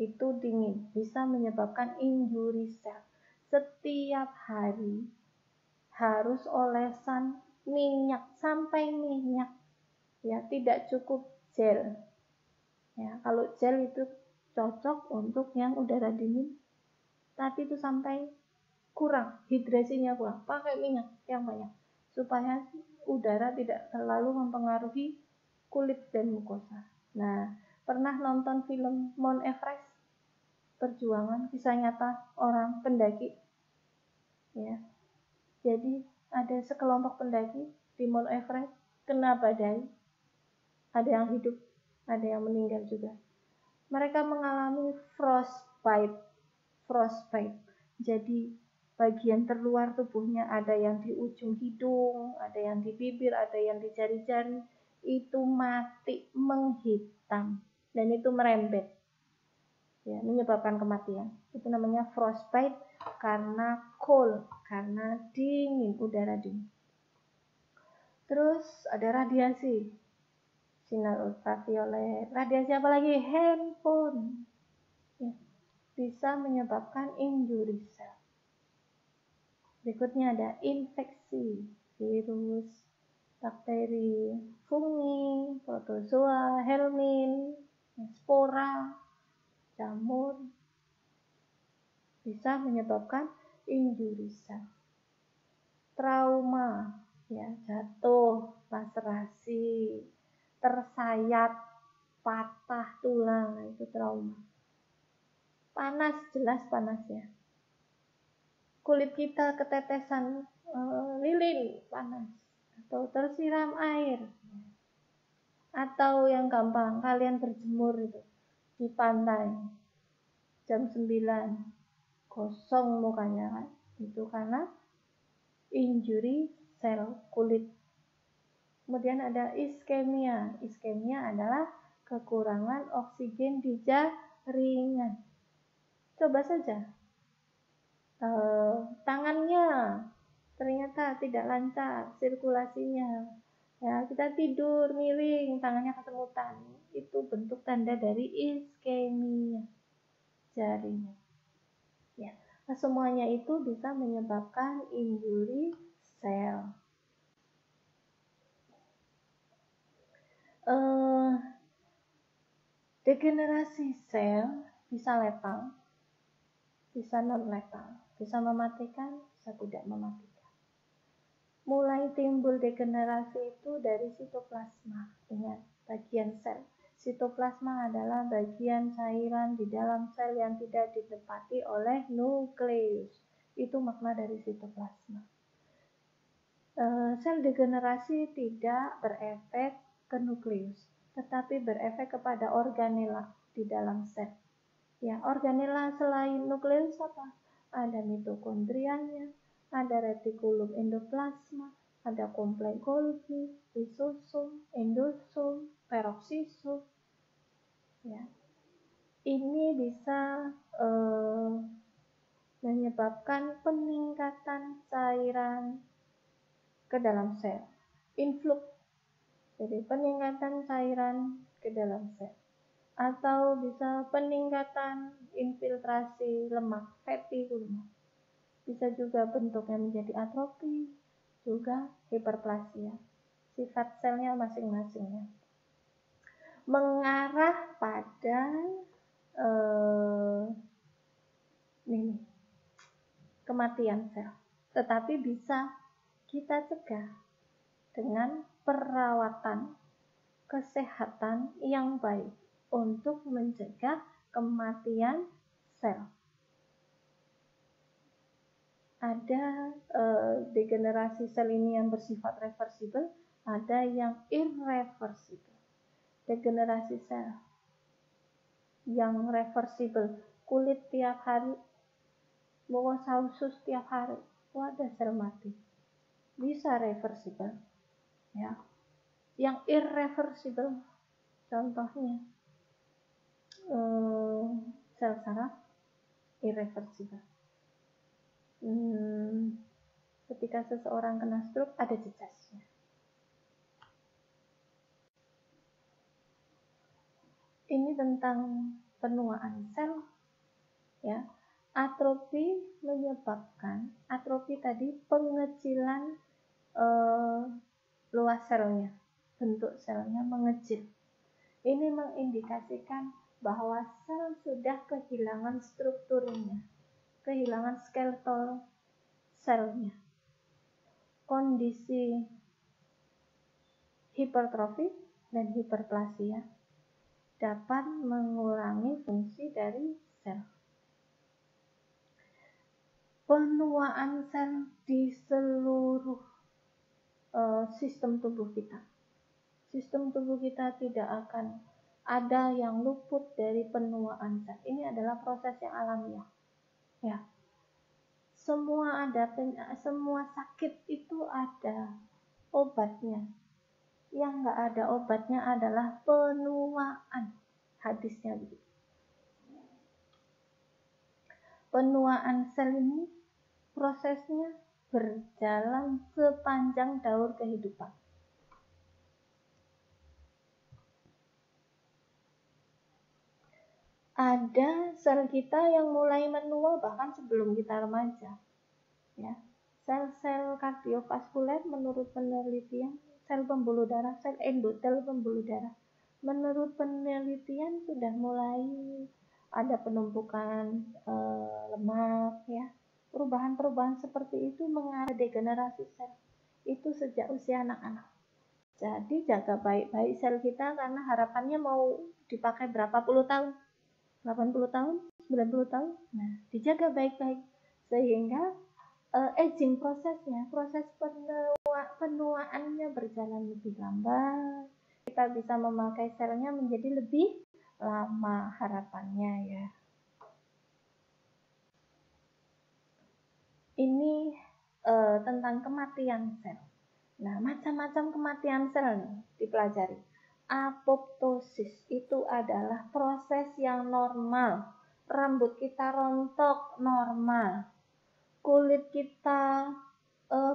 A: Itu dingin, bisa menyebabkan injury sel. Setiap hari harus olesan minyak, sampai minyak, ya, tidak cukup gel, ya. Kalau gel itu cocok untuk yang udara dingin, tapi itu sampai kurang, hidrasinya kurang, pakai minyak yang banyak supaya udara tidak terlalu mempengaruhi kulit dan mukosa. Nah, pernah nonton film Mount Everest, perjuangan kisah nyata orang pendaki, ya. Jadi ada sekelompok pendaki di Mount Everest kena badai, ada yang hidup, ada yang meninggal juga. Mereka mengalami frostbite. Jadi bagian terluar tubuhnya, ada yang di ujung hidung, ada yang di bibir, ada yang di jari-jari, itu mati, menghitam, dan itu merembet, ya, menyebabkan kematian. Itu namanya frostbite karena cold, karena dingin, udara dingin. Terus ada radiasi, sinar ultraviolet, radiasi apa lagi? Handphone, ya, bisa menyebabkan injury sel. Berikutnya ada infeksi, virus, bakteri, fungi, protozoa, helmin, spora, jamur, bisa menyebabkan injury sel. Trauma, ya, jatuh, laserasi, tersayat, patah tulang, itu trauma. Panas, jelas panasnya. Kulit kita ketetesan lilin, panas, atau tersiram air, atau yang gampang kalian berjemur itu di pantai jam 9, gosong mukanya, kan? Itu karena injury sel kulit. Kemudian ada iskemia. Iskemia adalah kekurangan oksigen di jaringan. Coba saja, tangannya ternyata tidak lancar sirkulasinya, ya, kita tidur miring, tangannya kesemutan, itu bentuk tanda dari iskemia jaringan, ya. Nah, semuanya itu bisa menyebabkan injury sel. Degenerasi sel bisa letal, bisa non-letal, bisa mematikan, bisa tidak mematikan. Mulai timbul degenerasi itu dari sitoplasma. Ingat, bagian sel. Sitoplasma adalah bagian cairan di dalam sel yang tidak ditempati oleh nukleus. Itu makna dari sitoplasma. Sel degenerasi tidak berefek ke nukleus, tetapi berefek kepada organela di dalam sel. Ya, organela selain nukleus apa? Ada mitokondrianya, ada retikulum endoplasma, ada kompleks Golgi, lisosom, endosom, peroksisom. Ya. Ini bisa menyebabkan peningkatan cairan ke dalam sel, influx, jadi peningkatan cairan ke dalam sel. atau bisa peningkatan infiltrasi lemak, fatty lemak. Bisa juga bentuknya menjadi atrofi, juga hiperplasia. Sifat selnya masing-masing ya. Mengarah pada kematian sel. Tetapi bisa kita cegah dengan perawatan kesehatan yang baik untuk mencegah kematian sel. Ada degenerasi sel ini yang bersifat reversibel, ada yang irreversibel. Degenerasi sel yang reversibel, kulit tiap hari, bawa usus tiap hari, ada sel mati, bisa reversibel ya. Yang irreversibel contohnya sel saraf irreversibel. Ketika seseorang kena stroke ada jejaknya. Ini tentang penuaan sel ya. Atrofi menyebabkan, atrofi tadi pengecilan luas selnya, bentuk selnya mengecil. Ini mengindikasikan bahwa sel sudah kehilangan strukturnya, kehilangan skeletal selnya. Kondisi hipertrofi dan hiperplasia dapat mengurangi fungsi dari sel. Penuaan sel di seluruh sistem tubuh kita. Sistem tubuh kita tidak akan ada yang luput dari penuaan sel. Ini adalah proses yang alamiah. Ya. Semua sakit itu ada obatnya. Yang enggak ada obatnya adalah penuaan. Hadisnya begitu. Penuaan sel ini prosesnya berjalan sepanjang daur kehidupan. Ada sel kita yang mulai menua bahkan sebelum kita remaja. Ya. Sel-sel kardiovaskuler menurut penelitian, sel pembuluh darah, sel endotel pembuluh darah. Menurut penelitian sudah mulai ada penumpukan lemak ya. Perubahan-perubahan seperti itu mengarah degenerasi sel. Itu sejak usia anak-anak. Jadi jaga baik-baik sel kita karena harapannya mau dipakai berapa puluh tahun. 80 tahun, 90 tahun. Nah, dijaga baik-baik sehingga aging prosesnya, proses penuaannya berjalan lebih lambat. Kita bisa memakai selnya menjadi lebih lama harapannya ya. Ini tentang kematian sel. Nah, macam-macam kematian sel nih dipelajari. Apoptosis itu adalah proses yang normal. Rambut kita rontok normal. Kulit kita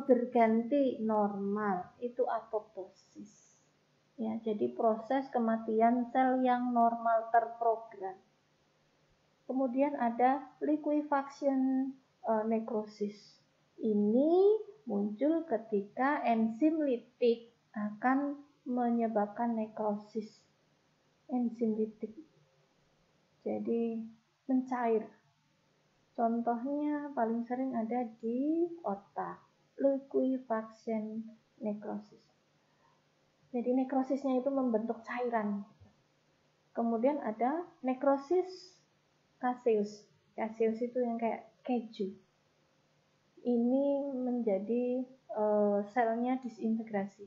A: berganti normal. Itu apoptosis. Ya, jadi proses kematian sel yang normal terprogram. Kemudian ada liquefaction necrosis. Ini muncul ketika enzim lipid akan menyebabkan nekrosis. Enzim lipid jadi mencair. Contohnya paling sering ada di otak, liquefaction necrosis. Jadi nekrosisnya itu membentuk cairan. Kemudian ada nekrosis caseus. Caseus itu yang kayak keju. Ini menjadi selnya disintegrasi.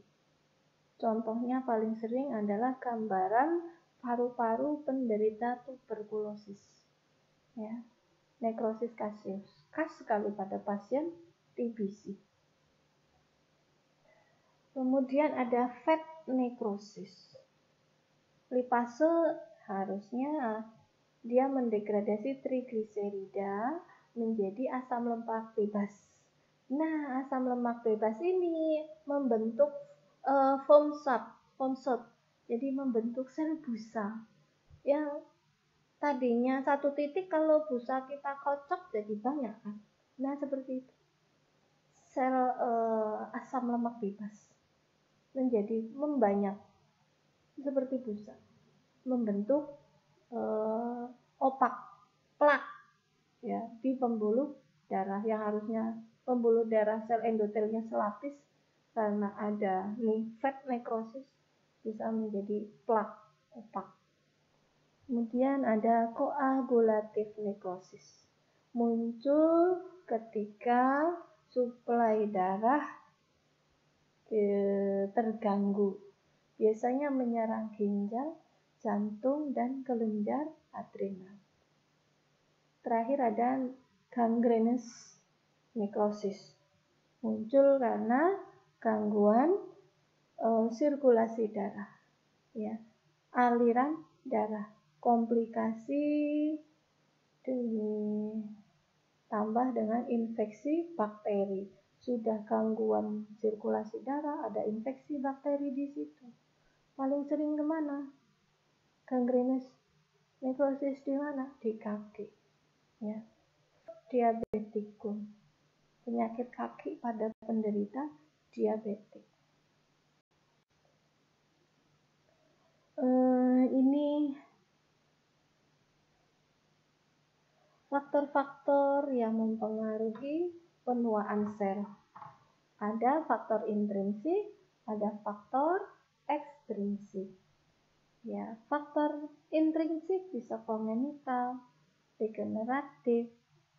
A: Contohnya paling sering adalah gambaran paru-paru penderita tuberkulosis. Ya, nekrosis caseus. Khas sekali pada pasien TBC. Kemudian ada fat necrosis. Lipase harusnya dia mendegradasi trigliserida menjadi asam lemak bebas. Nah, asam lemak bebas ini membentuk foam shot. Jadi membentuk sel busa. yang tadinya satu titik kalau busa kita kocok jadi banyak kan. Nah seperti itu. Sel asam lemak bebas menjadi membanyak seperti busa, membentuk opak, plak ya di pembuluh darah yang harusnya pembuluh darah sel endotelnya selapis, karena ada fat necrosis bisa menjadi plak, opak. Kemudian ada koagulatif necrosis, muncul ketika suplai darah terganggu, biasanya menyerang ginjal, jantung, dan kelenjar adrenal. Terakhir ada gangrenous necrosis, muncul karena gangguan sirkulasi darah, ya, aliran darah, komplikasi ditambah dengan infeksi bakteri. Sudah gangguan sirkulasi darah, ada infeksi bakteri di situ. Paling sering kemana? Gangrenous necrosis di mana? Di kaki. Ya. Diabetikum, penyakit kaki pada penderita diabetik. Ini faktor-faktor yang mempengaruhi penuaan sel. Ada faktor intrinsik, ada faktor ekstrinsik. Ya, faktor intrinsik bisa kongenital, degeneratif,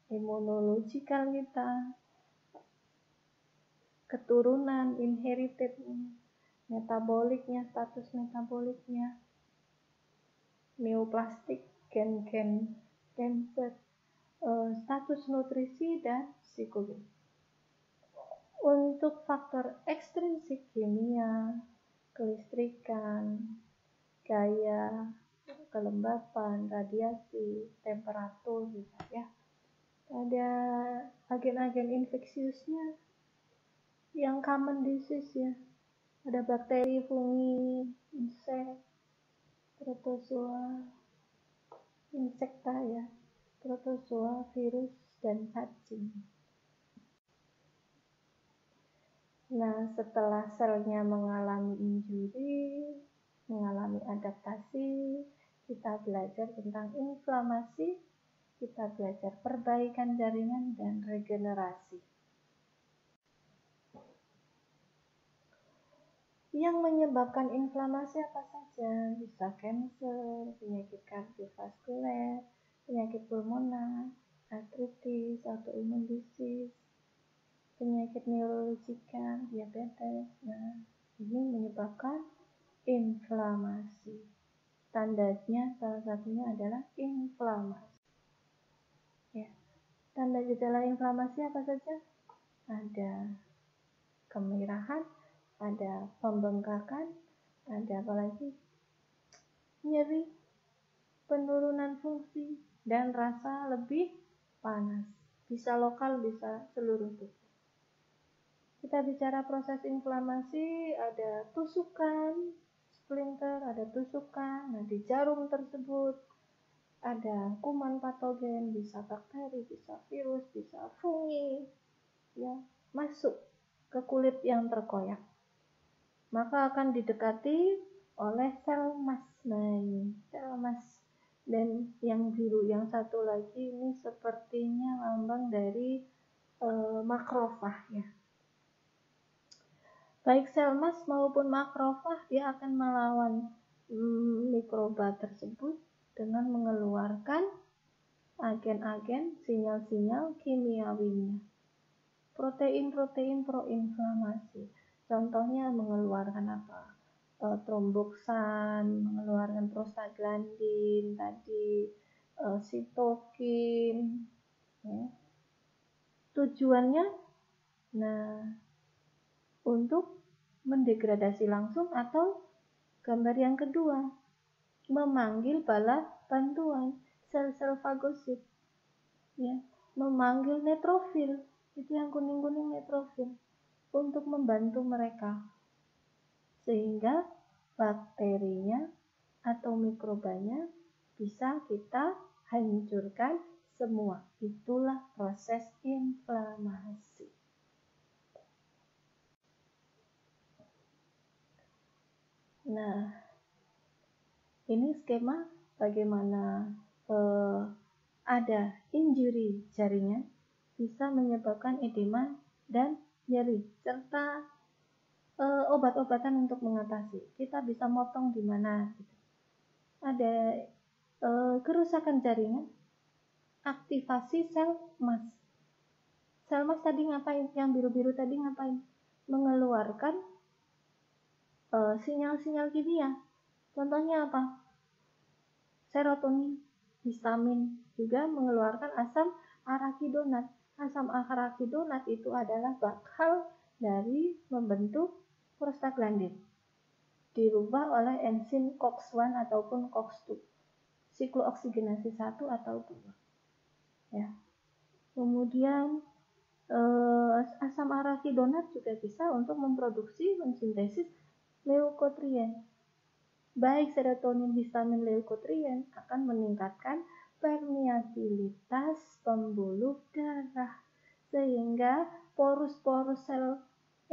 A: imunologikal kita, keturunan, inherited, metaboliknya, status metaboliknya, neoplastik, gen-gen cancer, status nutrisi, dan psikologi. Untuk faktor ekstrinsik, kimia, kelistrikan, gaya, kelembapan, radiasi, temperatur, gitu ya. Ada agen-agen infeksiusnya yang common disease ya. Ada bakteri, fungi, insek, protozoa, insekta ya, protozoa, virus, dan cacing. Nah, setelah selnya mengalami injury, mengalami adaptasi, kita belajar tentang inflamasi, kita belajar perbaikan jaringan dan regenerasi. Yang menyebabkan inflamasi apa saja? Bisa kanker, penyakit kardiovaskuler, penyakit pulmoner, artritis, autoimun disease, penyakit neurologika, diabetes. Nah, ini menyebabkan inflamasi. Tandanya salah satunya adalah inflamasi. Ya. Tanda gejala inflamasi apa saja? Ada kemerahan, ada pembengkakan, ada apa lagi? Nyeri, penurunan fungsi, dan rasa lebih panas. Bisa lokal, bisa seluruh tubuh. Kita bicara proses inflamasi, ada tusukan, splinter, ada tusukan. Nah, di jarum tersebut ada kuman patogen, bisa bakteri, bisa virus, bisa fungi, ya, masuk ke kulit yang terkoyak. Maka akan didekati oleh sel mas. Nah, ini sel mas. Dan yang biru, yang satu lagi ini sepertinya lambang dari makrofag ya. Baik sel mas maupun makrofag dia akan melawan mikroba tersebut dengan mengeluarkan agen-agen, sinyal-sinyal kimiawinya. Protein-protein proinflamasi. Contohnya mengeluarkan apa? Tromboksan, mengeluarkan prostaglandin, tadi sitokin. Ya. Tujuannya, untuk mendegradasi langsung atau gambar yang kedua, memanggil bala bantuan sel-sel fagosit, ya, memanggil neutrofil, itu yang kuning-kuning neutrofil, untuk membantu mereka sehingga bakterinya atau mikrobanya bisa kita hancurkan semua. Itulah proses inflamasi. Nah, ini skema bagaimana ada injury jaringan bisa menyebabkan edema dan nyeri serta obat-obatan untuk mengatasi. Kita bisa motong di mana gitu. Ada kerusakan jaringan, aktivasi sel mas. Sel mas tadi ngapain? Yang biru-biru tadi ngapain? Mengeluarkan sinyal-sinyal kimia. Contohnya apa? Serotonin, histamin, juga mengeluarkan asam arakidonat. Asam arakidonat itu adalah bakal dari membentuk prostaglandin. Dirubah oleh enzim COX-1 ataupun COX-2. Siklooksinasi 1 atau 2. Ya. Kemudian asam arakidonat juga bisa untuk memproduksi mensintesis leukotrien. Baik serotonin, histamin, leukotrien akan meningkatkan permeabilitas pembuluh darah sehingga porus-porus sel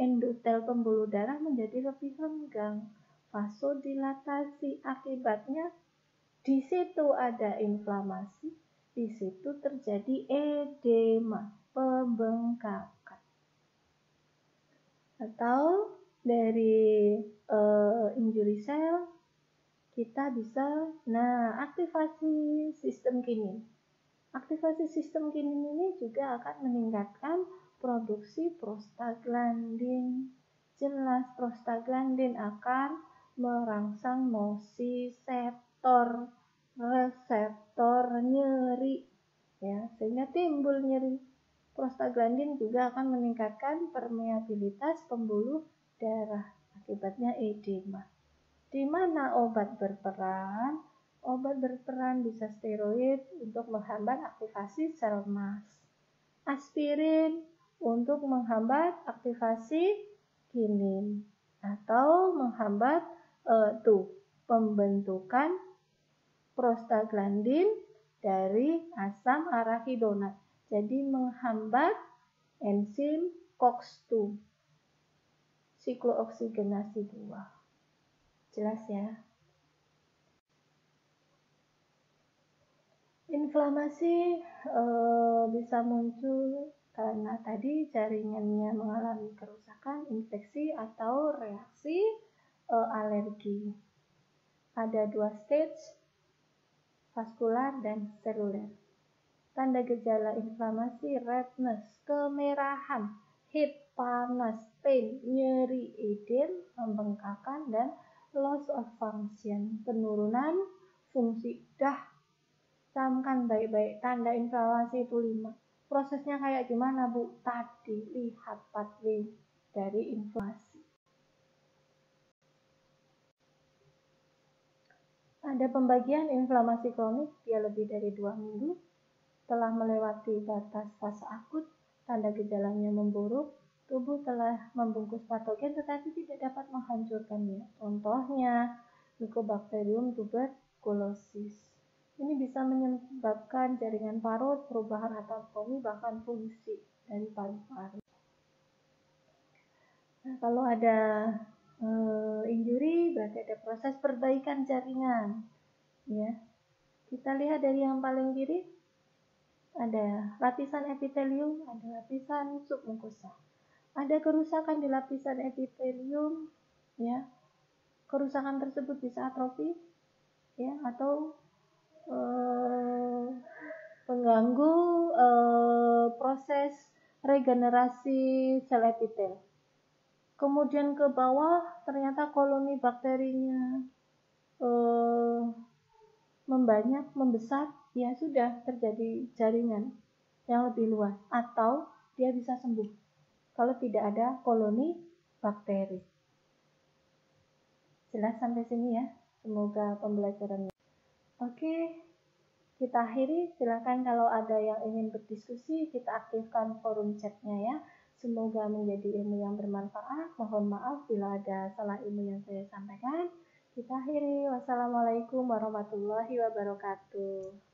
A: endotel pembuluh darah menjadi lebih renggang. Vasodilatasi, akibatnya di situ ada inflamasi, di situ terjadi edema, pembengkakan. Atau dari injury cell kita bisa aktivasi sistem kinin. Aktivasi sistem kinin ini juga akan meningkatkan produksi prostaglandin. Jelas prostaglandin akan merangsang nosiseptor reseptor nyeri, ya, sehingga timbul nyeri. Prostaglandin juga akan meningkatkan permeabilitas pembuluh darah, akibatnya edema. Di mana obat berperan? Obat berperan bisa steroid untuk menghambat aktivasi sel mas. Aspirin untuk menghambat aktivasi kinin atau menghambat pembentukan prostaglandin dari asam arakidonat. Jadi menghambat enzim COX-2, siklooksigenasi 2. Jelas ya? Inflamasi bisa muncul karena tadi jaringannya mengalami kerusakan, infeksi, atau reaksi alergi. Ada 2 stage, vaskular dan seluler. Tanda gejala inflamasi: redness, kemerahan, heat, panas, pain, nyeri, edem, pembengkakan, dan loss of function, penurunan fungsi. Camkan baik-baik, tanda inflamasi itu 5. Prosesnya kayak gimana, Bu? Tadi lihat pathway dari inflamasi. Ada pembagian inflamasi kronik, dia lebih dari 2 minggu, telah melewati batas fase akut, tanda gejalanya memburuk, tubuh telah membungkus patogen tetapi tidak dapat menghancurkannya. Contohnya, Mycobacterium tuberculosis. Ini bisa menyebabkan jaringan parut, perubahan anatomi, bahkan fungsi dari paru-paru. Nah, kalau ada injury, berarti ada proses perbaikan jaringan. Ya, kita lihat dari yang paling kiri. Ada lapisan epitelium, ada lapisan submukosa. Ada kerusakan di lapisan epitelium, ya. Kerusakan tersebut bisa atrofi, ya, atau mengganggu proses regenerasi sel epitel. Kemudian ke bawah ternyata koloni bakterinya membanyak, membesar, ya sudah terjadi jaringan yang lebih luas, atau dia bisa sembuh kalau tidak ada koloni bakteri. Jelas sampai sini ya? Semoga pembelajarannya. Oke, kita akhiri. Silakan kalau ada yang ingin berdiskusi, kita aktifkan forum chatnya ya. Semoga menjadi ilmu yang bermanfaat. Mohon maaf bila ada salah ilmu yang saya sampaikan. Kita akhiri. Wassalamualaikum warahmatullahi wabarakatuh.